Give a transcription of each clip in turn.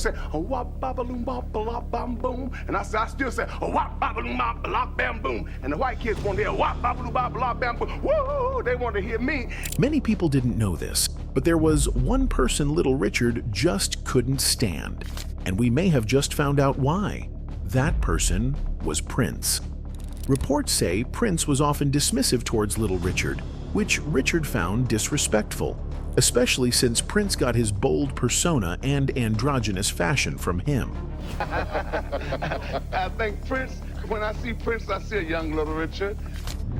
say, oh, wop, bop-a-loom, bop-a-lop, bam, boom. And I still say, oh, wop, bop-a-loom, bop-a-lop, bam, boom. And the white kids want to hear wop, bop-a-loom, bop-a-lop, bam, boom. Woo! They want to hear me. Many people didn't know this, but there was one person Little Richard just couldn't stand. And we may have just found out why. That person was Prince. Reports say Prince was often dismissive towards Little Richard, which Richard found disrespectful, especially since Prince got his bold persona and androgynous fashion from him. I think Prince, when I see Prince, I see a young Little Richard.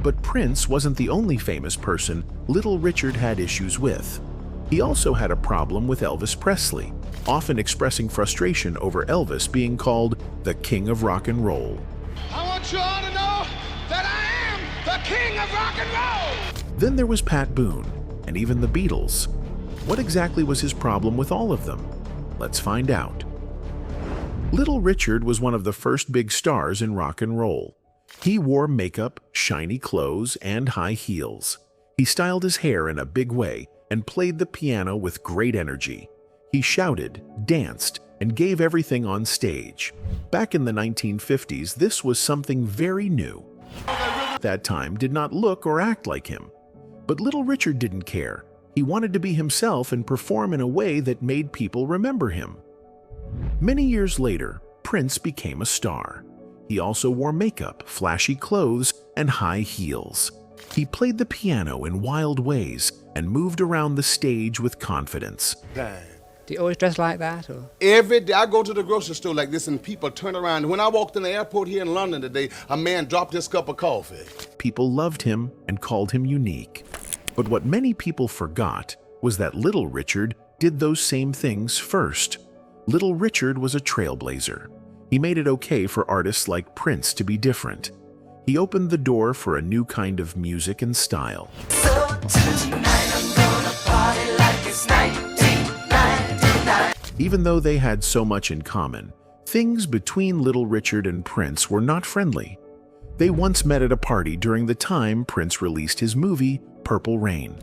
But Prince wasn't the only famous person Little Richard had issues with. He also had a problem with Elvis Presley, often expressing frustration over Elvis being called the King of Rock and Roll. I want you all to know that I am the King of Rock and Roll! Then there was Pat Boone, and even the Beatles. What exactly was his problem with all of them? Let's find out. Little Richard was one of the first big stars in rock and roll. He wore makeup, shiny clothes, and high heels. He styled his hair in a big way and played the piano with great energy. He shouted, danced, and gave everything on stage. Back in the 1950s, this was something very new. At that time did not look or act like him. But Little Richard didn't care. He wanted to be himself and perform in a way that made people remember him. Many years later, Prince became a star. He also wore makeup, flashy clothes, and high heels. He played the piano in wild ways and moved around the stage with confidence. Do you always dress like that? Or? Every day I go to the grocery store like this and people turn around. When I walked in the airport here in London today, a man dropped his cup of coffee. People loved him and called him unique. But what many people forgot was that Little Richard did those same things first. Little Richard was a trailblazer. He made it okay for artists like Prince to be different. He opened the door for a new kind of music and style. So tonight I'm gonna party like it's 1999. Even though they had so much in common, things between Little Richard and Prince were not friendly. They once met at a party during the time Prince released his movie, Purple Rain.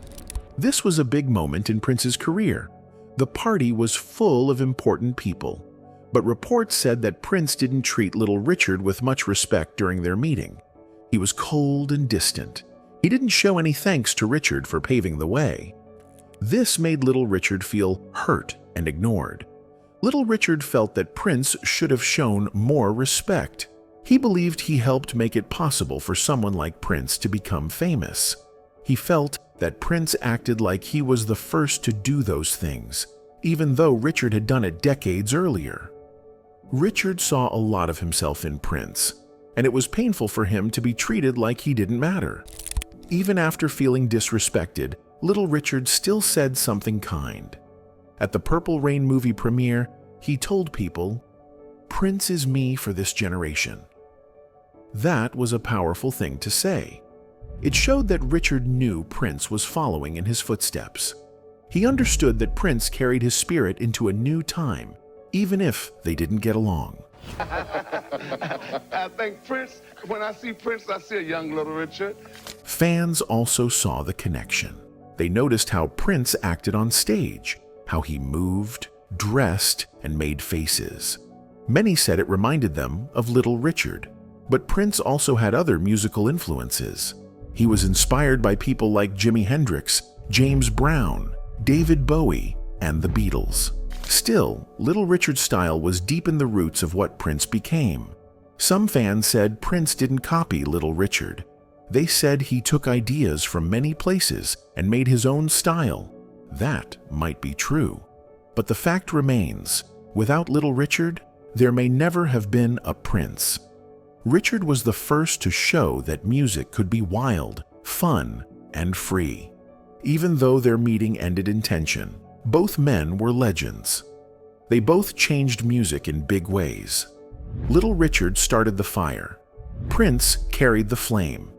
This was a big moment in Prince's career. The party was full of important people, but reports said that Prince didn't treat Little Richard with much respect during their meeting. He was cold and distant. He didn't show any thanks to Richard for paving the way. This made Little Richard feel hurt and ignored. Little Richard felt that Prince should have shown more respect. He believed he helped make it possible for someone like Prince to become famous. He felt that Prince acted like he was the first to do those things, even though Richard had done it decades earlier. Richard saw a lot of himself in Prince, and it was painful for him to be treated like he didn't matter. Even after feeling disrespected, Little Richard still said something kind. At the Purple Rain movie premiere, he told people, "Prince is me for this generation." That was a powerful thing to say. It showed that Richard knew Prince was following in his footsteps. He understood that Prince carried his spirit into a new time, even if they didn't get along. I think Prince, when I see Prince, I see a young Little Richard. Fans also saw the connection. They noticed how Prince acted on stage, how he moved, dressed, and made faces. Many said it reminded them of Little Richard. But Prince also had other musical influences. He was inspired by people like Jimi Hendrix, James Brown, David Bowie, and the Beatles. Still, Little Richard's style was deep in the roots of what Prince became. Some fans said Prince didn't copy Little Richard. They said he took ideas from many places and made his own style. That might be true. But the fact remains, without Little Richard, there may never have been a Prince. Richard was the first to show that music could be wild, fun, and free. Even though their meeting ended in tension, both men were legends. They both changed music in big ways. Little Richard started the fire. Prince carried the flame.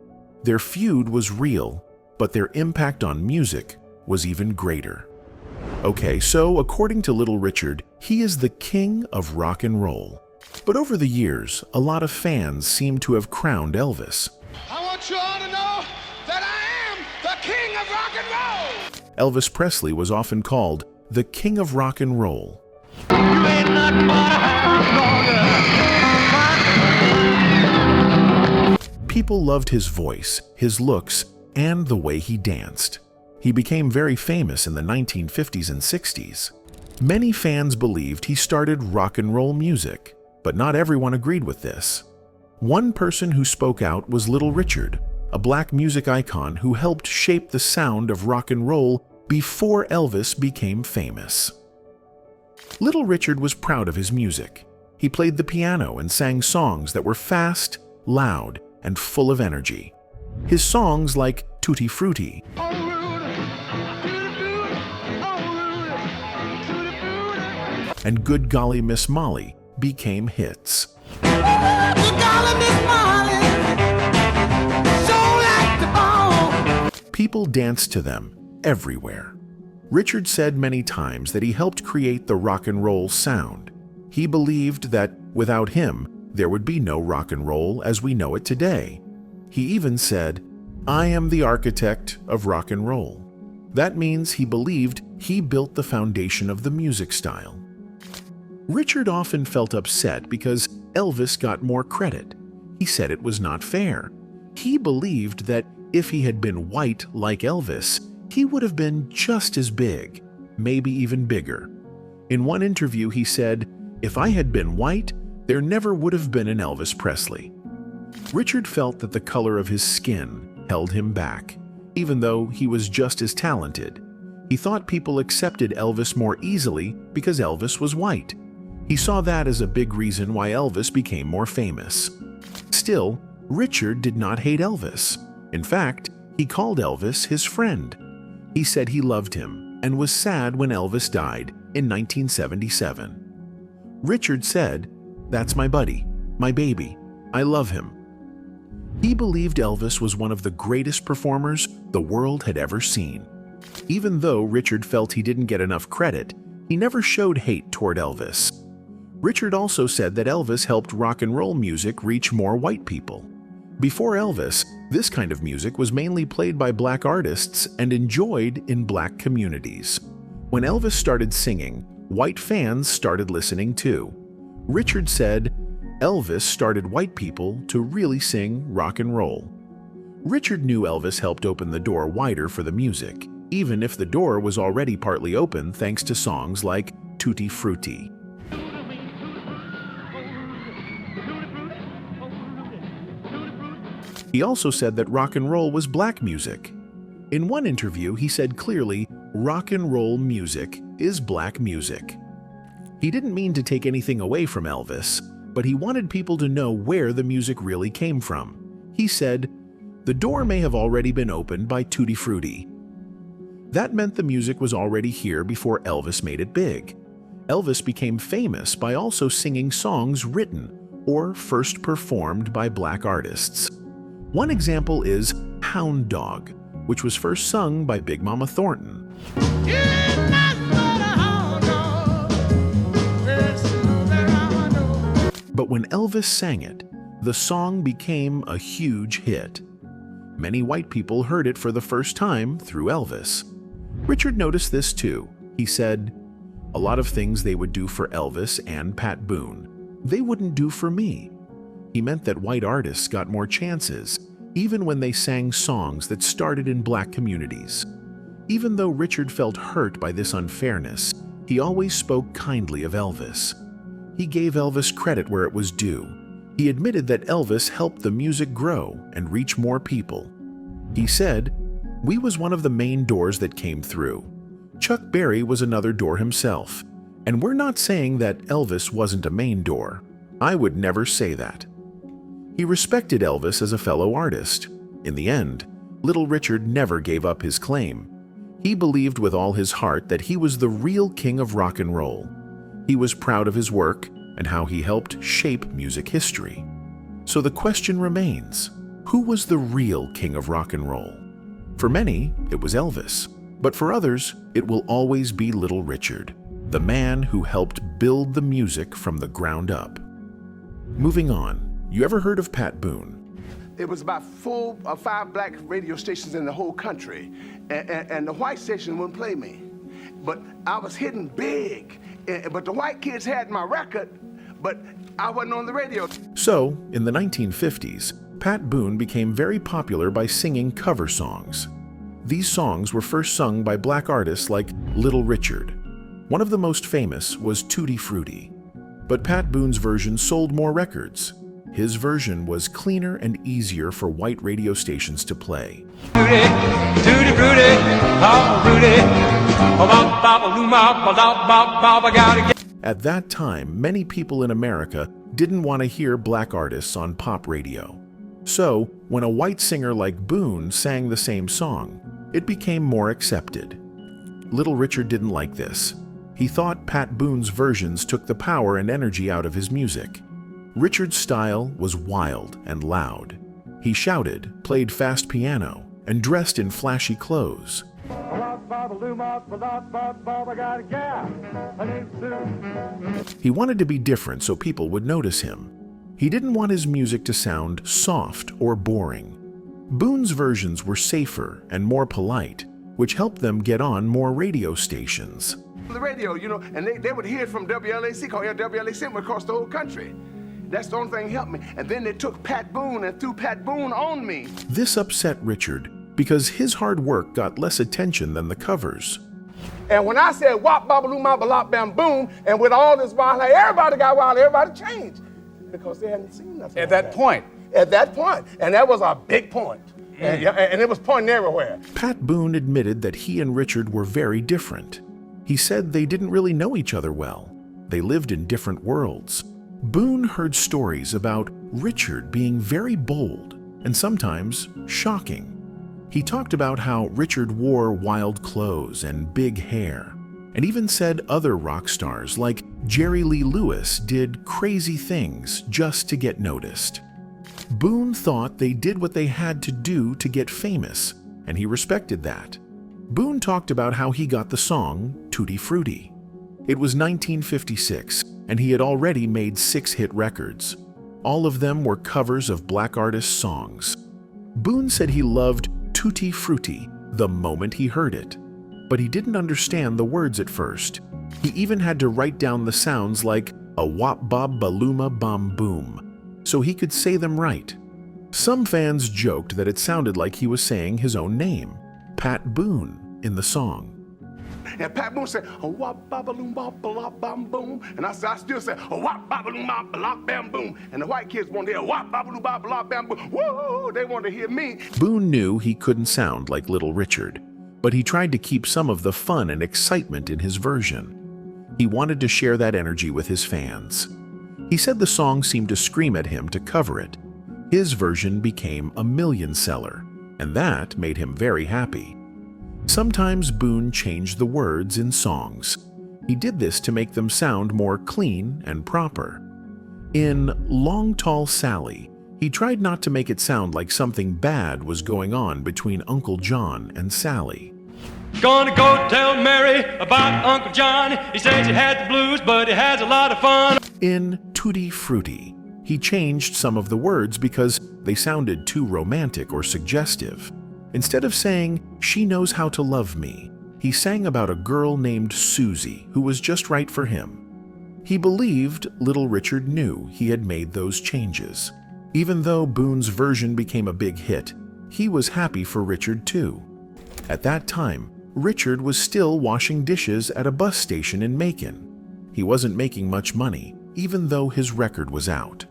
Their feud was real, but their impact on music was even greater. Okay, so according to Little Richard, he is the king of rock and roll. But over the years, a lot of fans seem to have crowned Elvis. I want you all to know that I am the King of Rock and Roll! Elvis Presley was often called the King of Rock and Roll. You ain't nothing but a hound dog. People loved his voice, his looks, and the way he danced. He became very famous in the 1950s and 60s. Many fans believed he started rock and roll music, but not everyone agreed with this. One person who spoke out was Little Richard, a black music icon who helped shape the sound of rock and roll before Elvis became famous. Little Richard was proud of his music. He played the piano and sang songs that were fast, loud, and full of energy. His songs like Tutti Frutti and Good Golly Miss Molly became hits. Good golly, Miss Molly, so like the bone. People danced to them everywhere. Richard said many times that he helped create the rock and roll sound. He believed that without him, there would be no rock and roll as we know it today. He even said, "I am the architect of rock and roll." That means he believed he built the foundation of the music style. Richard often felt upset because Elvis got more credit. He said it was not fair. He believed that if he had been white like Elvis, he would have been just as big, maybe even bigger. In one interview, he said, "If I had been white, there never would have been an Elvis Presley." Richard felt that the color of his skin held him back, even though he was just as talented. He thought people accepted Elvis more easily because Elvis was white. He saw that as a big reason why Elvis became more famous. Still, Richard did not hate Elvis. In fact, he called Elvis his friend. He said he loved him and was sad when Elvis died in 1977. Richard said, "That's my buddy, my baby. I love him." He believed Elvis was one of the greatest performers the world had ever seen. Even though Richard felt he didn't get enough credit, he never showed hate toward Elvis. Richard also said that Elvis helped rock and roll music reach more white people. Before Elvis, this kind of music was mainly played by black artists and enjoyed in black communities. When Elvis started singing, white fans started listening too. Richard said, Elvis started white people to really sing rock and roll. Richard knew Elvis helped open the door wider for the music, even if the door was already partly open thanks to songs like Tutti Frutti. He also said that rock and roll was black music. In one interview, he said clearly, rock and roll music is black music. He didn't mean to take anything away from Elvis, but he wanted people to know where the music really came from. He said, the door may have already been opened by Tutti Frutti. That meant the music was already here before Elvis made it big. Elvis became famous by also singing songs written or first performed by black artists. One example is Hound Dog, which was first sung by Big Mama Thornton. But when Elvis sang it, the song became a huge hit. Many white people heard it for the first time through Elvis. Richard noticed this too. He said, a lot of things they would do for Elvis and Pat Boone, they wouldn't do for me. He meant that white artists got more chances, even when they sang songs that started in black communities. Even though Richard felt hurt by this unfairness, he always spoke kindly of Elvis. He gave Elvis credit where it was due. He admitted that Elvis helped the music grow and reach more people. He said, "We was one of the main doors that came through. Chuck Berry was another door himself. And we're not saying that Elvis wasn't a main door. I would never say that." He respected Elvis as a fellow artist. In the end, Little Richard never gave up his claim. He believed with all his heart that he was the real king of rock and roll. He was proud of his work and how he helped shape music history. So the question remains, who was the real king of rock and roll? For many, it was Elvis. But for others, it will always be Little Richard, the man who helped build the music from the ground up. Moving on, you ever heard of Pat Boone? It was about 4 or 5 black radio stations in the whole country, and the white station wouldn't play me. But I was hitting big But the white kids had my record, but I wasn't on the radio. So, in the 1950s, Pat Boone became very popular by singing cover songs. These songs were first sung by black artists like Little Richard. One of the most famous was Tutti Frutti. But Pat Boone's version sold more records. His version was cleaner and easier for white radio stations to play. Tutti frutti, Papa Rudy, Papa Luma, Papa gotta get. At that time, many people in America didn't want to hear black artists on pop radio. So, when a white singer like Boone sang the same song, it became more accepted. Little Richard didn't like this. He thought Pat Boone's versions took the power and energy out of his music. Richard's style was wild and loud. He shouted, played fast piano, and dressed in flashy clothes. He wanted to be different so people would notice him. He didn't want his music to sound soft or boring. Boone's versions were safer and more polite, which helped them get on more radio stations. The radio, you know, and they would hear it from WLAC, called WLAC across the whole country. That's the only thing that helped me. And then they took Pat Boone and threw Pat Boone on me. This upset Richard because his hard work got less attention than the covers. And when I said wop, babaloo, mabalop, bam, boom, and with all this wild, like, everybody got wild, everybody changed. Because they hadn't seen nothing. At that point. At that point. And that was a big point. And it was pointing everywhere. Pat Boone admitted that he and Richard were very different. He said they didn't really know each other well. They lived in different worlds. Boone heard stories about Richard being very bold and sometimes shocking. He talked about how Richard wore wild clothes and big hair, and even said other rock stars like Jerry Lee Lewis did crazy things just to get noticed. Boone thought they did what they had to do to get famous, and he respected that. Boone talked about how he got the song Tutti Frutti. It was 1956, and he had already made 6 hit records. All of them were covers of black artists' songs. Boone said he loved Tutti Frutti the moment he heard it, but he didn't understand the words at first. He even had to write down the sounds like a wop bob baluma bom boom, so he could say them right. Some fans joked that it sounded like he was saying his own name, Pat Boone, in the song. And Pat Boone said, a wop babaloom bop balop bam boom. And I still said, a wop babaloom bop balop bam boom. And the white kids wanted to hear wop babaloo bop balop bam boom. Whoa, they wanted to hear me. Boone knew he couldn't sound like Little Richard, but he tried to keep some of the fun and excitement in his version. He wanted to share that energy with his fans. He said the song seemed to scream at him to cover it. His version became a million seller, and that made him very happy. Sometimes Boone changed the words in songs. He did this to make them sound more clean and proper. In Long Tall Sally, he tried not to make it sound like something bad was going on between Uncle John and Sally. Gonna go tell Mary about Uncle John. He says he had the blues, but he has a lot of fun. In Tutti Frutti, he changed some of the words because they sounded too romantic or suggestive. Instead of saying, "She knows how to love me," he sang about a girl named Susie who was just right for him. He believed Little Richard knew he had made those changes. Even though Boone's version became a big hit, he was happy for Richard too. At that time, Richard was still washing dishes at a bus station in Macon. He wasn't making much money, even though his record was out.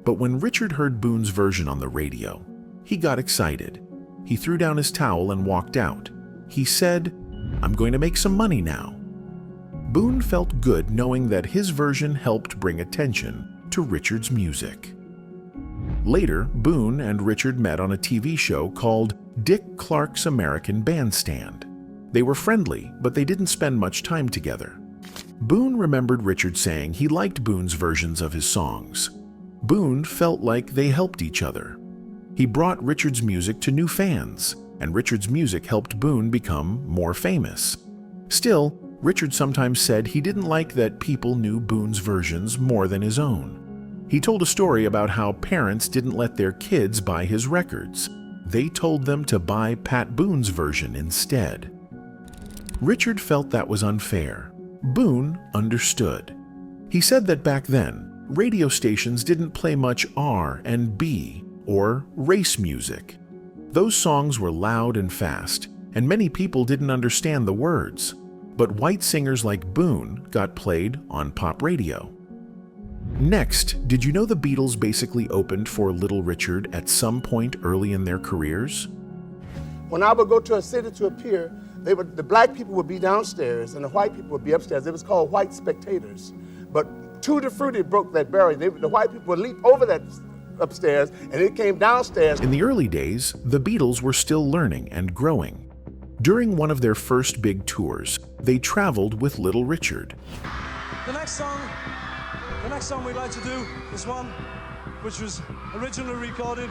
But when Richard heard Boone's version on the radio, he got excited. He threw down his towel and walked out. He said, "I'm going to make some money now." Boone felt good knowing that his version helped bring attention to Richard's music. Later, Boone and Richard met on a TV show called Dick Clark's American Bandstand. They were friendly, but they didn't spend much time together. Boone remembered Richard saying he liked Boone's versions of his songs. Boone felt like they helped each other. He brought Richard's music to new fans, and Richard's music helped Boone become more famous. Still, Richard sometimes said he didn't like that people knew Boone's versions more than his own. He told a story about how parents didn't let their kids buy his records. They told them to buy Pat Boone's version instead. Richard felt that was unfair. Boone understood. He said that back then, radio stations didn't play much R&B or race music. Those songs were loud and fast, and many people didn't understand the words. But white singers like Boone got played on pop radio. Next, did you know the Beatles basically opened for Little Richard at some point early in their careers? When I would go to a city to appear, the black people would be downstairs and the white people would be upstairs. It was called white spectators. But Tutti Frutti broke that barrier. The white people would leap over that upstairs and it came downstairs. In the early days, the Beatles were still learning and growing. During one of their first big tours, they traveled with Little Richard. The next song we'd like to do is one which was originally recorded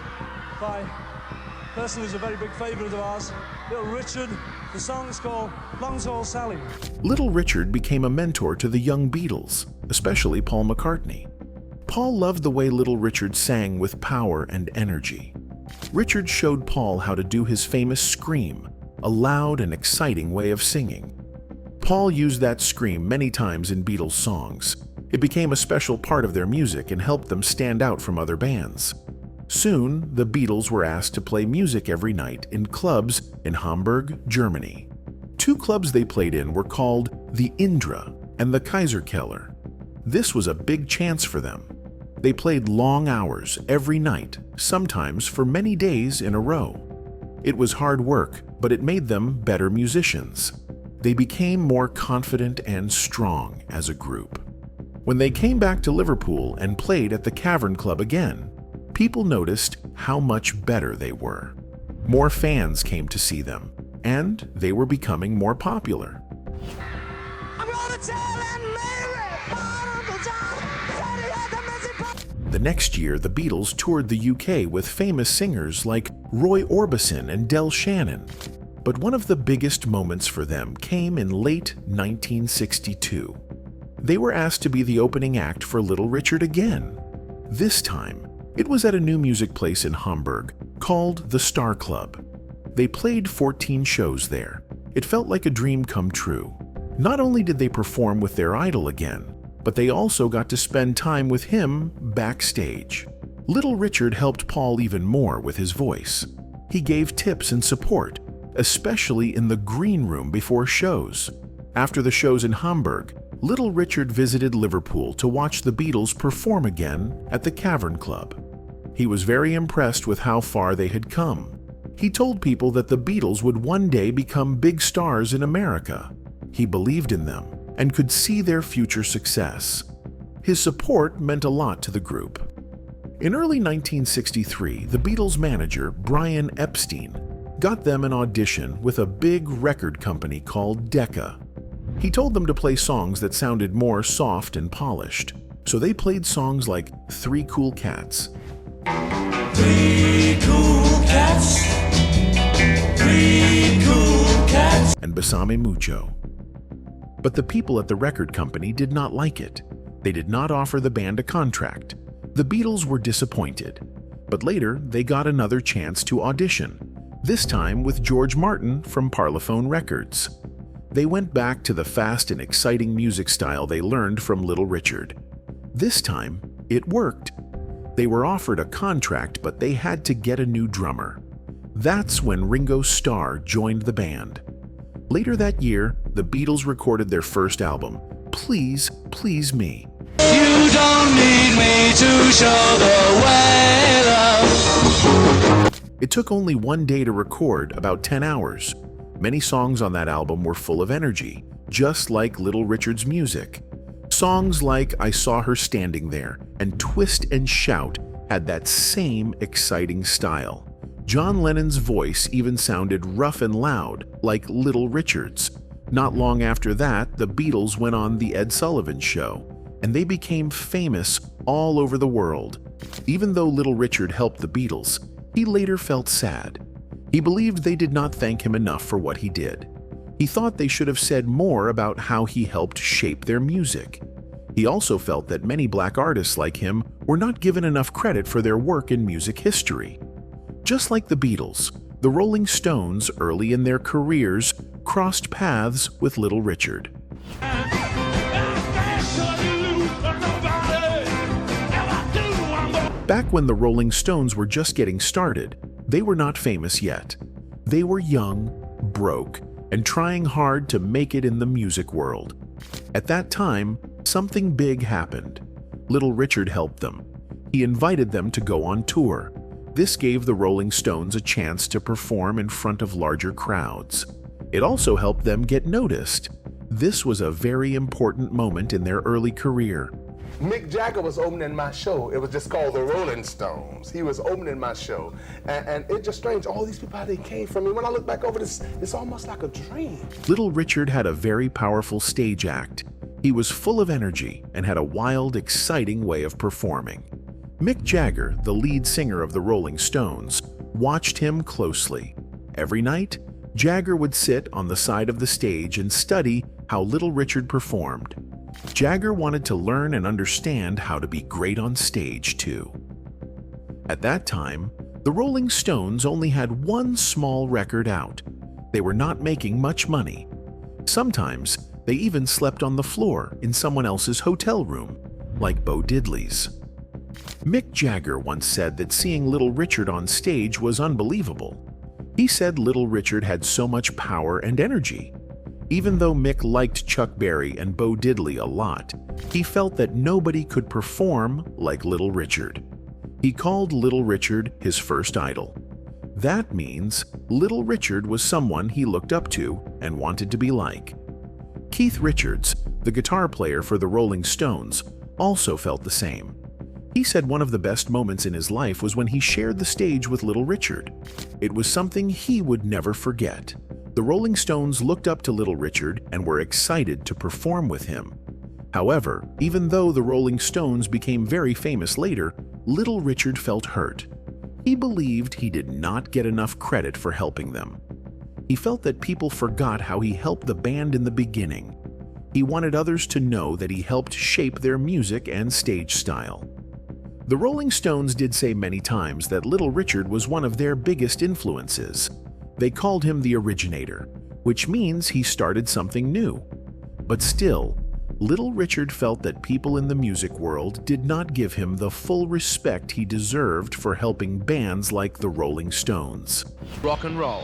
by a person who's a very big favourite of ours, Little Richard. The song is called Long Tall Sally. Little Richard became a mentor to the young Beatles, especially Paul McCartney. Paul loved the way Little Richard sang with power and energy. Richard showed Paul how to do his famous scream, a loud and exciting way of singing. Paul used that scream many times in Beatles songs. It became a special part of their music and helped them stand out from other bands. Soon, the Beatles were asked to play music every night in clubs in Hamburg, Germany. Two clubs they played in were called the Indra and the Kaiserkeller. This was a big chance for them. They played long hours every night, sometimes for many days in a row. It was hard work, but it made them better musicians. They became more confident and strong as a group. When they came back to Liverpool and played at the Cavern Club again, people noticed how much better they were. More fans came to see them, and they were becoming more popular. The next year, the Beatles toured the UK with famous singers like Roy Orbison and Del Shannon. But one of the biggest moments for them came in late 1962. They were asked to be the opening act for Little Richard again. This time, it was at a new music place in Hamburg called the Star Club. They played 14 shows there. It felt like a dream come true. Not only did they perform with their idol again, but they also got to spend time with him backstage. Little Richard helped Paul even more with his voice. He gave tips and support, especially in the green room before shows. After the shows in Hamburg, Little Richard visited Liverpool to watch the Beatles perform again at the Cavern Club. He was very impressed with how far they had come. He told people that the Beatles would one day become big stars in America. He believed in them and could see their future success. His support meant a lot to the group. In early 1963, the Beatles' manager, Brian Epstein, got them an audition with a big record company called Decca. He told them to play songs that sounded more soft and polished, so they played songs like Three Cool Cats, Three cool cats. Three cool cats. and Besame Mucho. But the people at the record company did not like it. They did not offer the band a contract. The Beatles were disappointed, but later they got another chance to audition, this time with George Martin from Parlophone Records. They went back to the fast and exciting music style they learned from Little Richard. This time, it worked. They were offered a contract, but they had to get a new drummer. That's when Ringo Starr joined the band. Later that year, the Beatles recorded their first album, Please, Please Me. You don't need me to show the way, love. It took only one day to record, about 10 hours. Many songs on that album were full of energy, just like Little Richard's music. Songs like I Saw Her Standing There and Twist and Shout had that same exciting style. John Lennon's voice even sounded rough and loud, like Little Richard's. Not long after that, the Beatles went on The Ed Sullivan Show, and they became famous all over the world. Even though Little Richard helped the Beatles, he later felt sad. He believed they did not thank him enough for what he did. He thought they should have said more about how he helped shape their music. He also felt that many black artists like him were not given enough credit for their work in music history. Just like the Beatles, the Rolling Stones, early in their careers, crossed paths with Little Richard. Back when the Rolling Stones were just getting started, they were not famous yet. They were young, broke, and trying hard to make it in the music world. At that time, something big happened. Little Richard helped them. He invited them to go on tour. This gave the Rolling Stones a chance to perform in front of larger crowds. It also helped them get noticed. This was a very important moment in their early career. Mick Jagger was opening my show. It was just called the Rolling Stones. He was opening my show. And it's just strange, all these people, how they came from me. When I look back over this, it's almost like a dream. Little Richard had a very powerful stage act. He was full of energy and had a wild, exciting way of performing. Mick Jagger, the lead singer of the Rolling Stones, watched him closely. Every night, Jagger would sit on the side of the stage and study how Little Richard performed. Jagger wanted to learn and understand how to be great on stage, too. At that time, the Rolling Stones only had one small record out. They were not making much money. Sometimes, they even slept on the floor in someone else's hotel room, like Bo Diddley's. Mick Jagger once said that seeing Little Richard on stage was unbelievable. He said Little Richard had so much power and energy. Even though Mick liked Chuck Berry and Bo Diddley a lot, he felt that nobody could perform like Little Richard. He called Little Richard his first idol. That means Little Richard was someone he looked up to and wanted to be like. Keith Richards, the guitar player for the Rolling Stones, also felt the same. He said one of the best moments in his life was when he shared the stage with Little Richard. It was something he would never forget. The Rolling Stones looked up to Little Richard and were excited to perform with him. However, even though the Rolling Stones became very famous later, Little Richard felt hurt. He believed he did not get enough credit for helping them. He felt that people forgot how he helped the band in the beginning. He wanted others to know that he helped shape their music and stage style. The Rolling Stones did say many times that Little Richard was one of their biggest influences. They called him the originator, which means he started something new. But still, Little Richard felt that people in the music world did not give him the full respect he deserved for helping bands like the Rolling Stones. Rock and roll.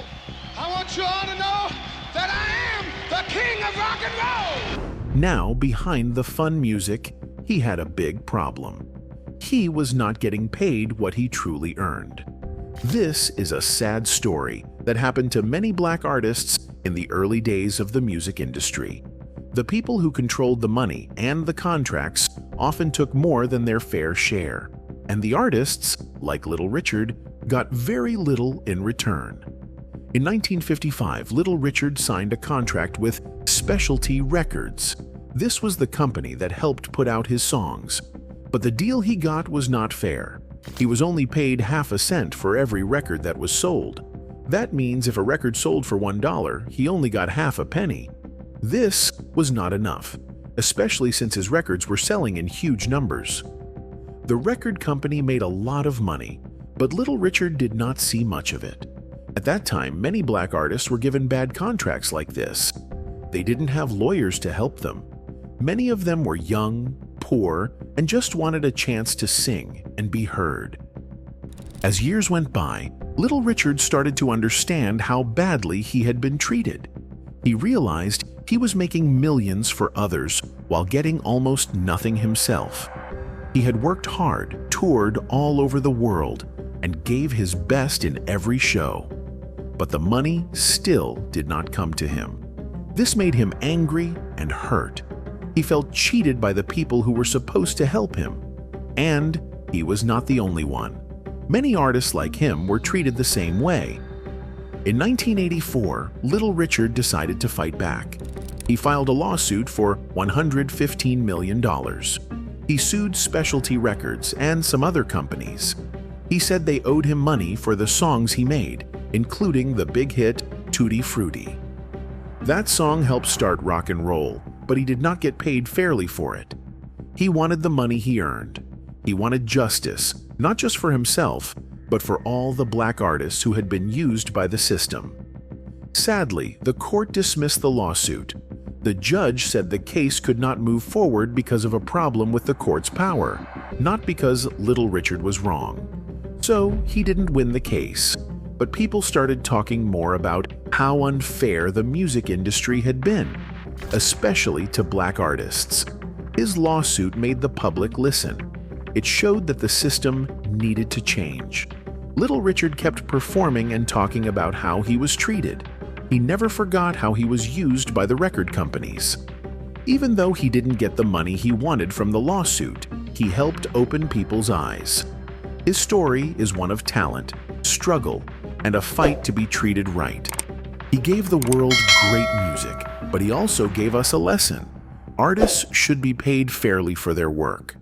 I want you all to know that I am the king of rock and roll! Now, behind the fun music, he had a big problem. He was not getting paid what he truly earned. This is a sad story that happened to many black artists in the early days of the music industry. The people who controlled the money and the contracts often took more than their fair share, and the artists, like Little Richard, got very little in return. In 1955, Little Richard signed a contract with Specialty Records. This was the company that helped put out his songs. But the deal he got was not fair. He was only paid half a cent for every record that was sold. That means if a record sold for $1, he only got half a penny. This was not enough, especially since his records were selling in huge numbers. The record company made a lot of money, but Little Richard did not see much of it. At that time, many black artists were given bad contracts like this. They didn't have lawyers to help them. Many of them were young, poor, and just wanted a chance to sing and be heard. As years went by, Little Richard started to understand how badly he had been treated. He realized he was making millions for others while getting almost nothing himself. He had worked hard, toured all over the world, and gave his best in every show. But the money still did not come to him. This made him angry and hurt. He felt cheated by the people who were supposed to help him. And he was not the only one. Many artists like him were treated the same way. In 1984, Little Richard decided to fight back. He filed a lawsuit for $115 million. He sued Specialty Records and some other companies. He said they owed him money for the songs he made, including the big hit Tutti Frutti. That song helped start rock and roll, but he did not get paid fairly for it. He wanted the money he earned. He wanted justice, not just for himself, but for all the black artists who had been used by the system. Sadly, the court dismissed the lawsuit. The judge said the case could not move forward because of a problem with the court's power. not because Little Richard was wrong. So he didn't win the case, but people started talking more about how unfair the music industry had been, especially to black artists. His lawsuit made the public listen. It showed that the system needed to change. Little Richard kept performing and talking about how he was treated. He never forgot how he was used by the record companies. Even though he didn't get the money he wanted from the lawsuit, he helped open people's eyes. His story is one of talent, struggle, and a fight to be treated right. He gave the world great music, but he also gave us a lesson. Artists should be paid fairly for their work.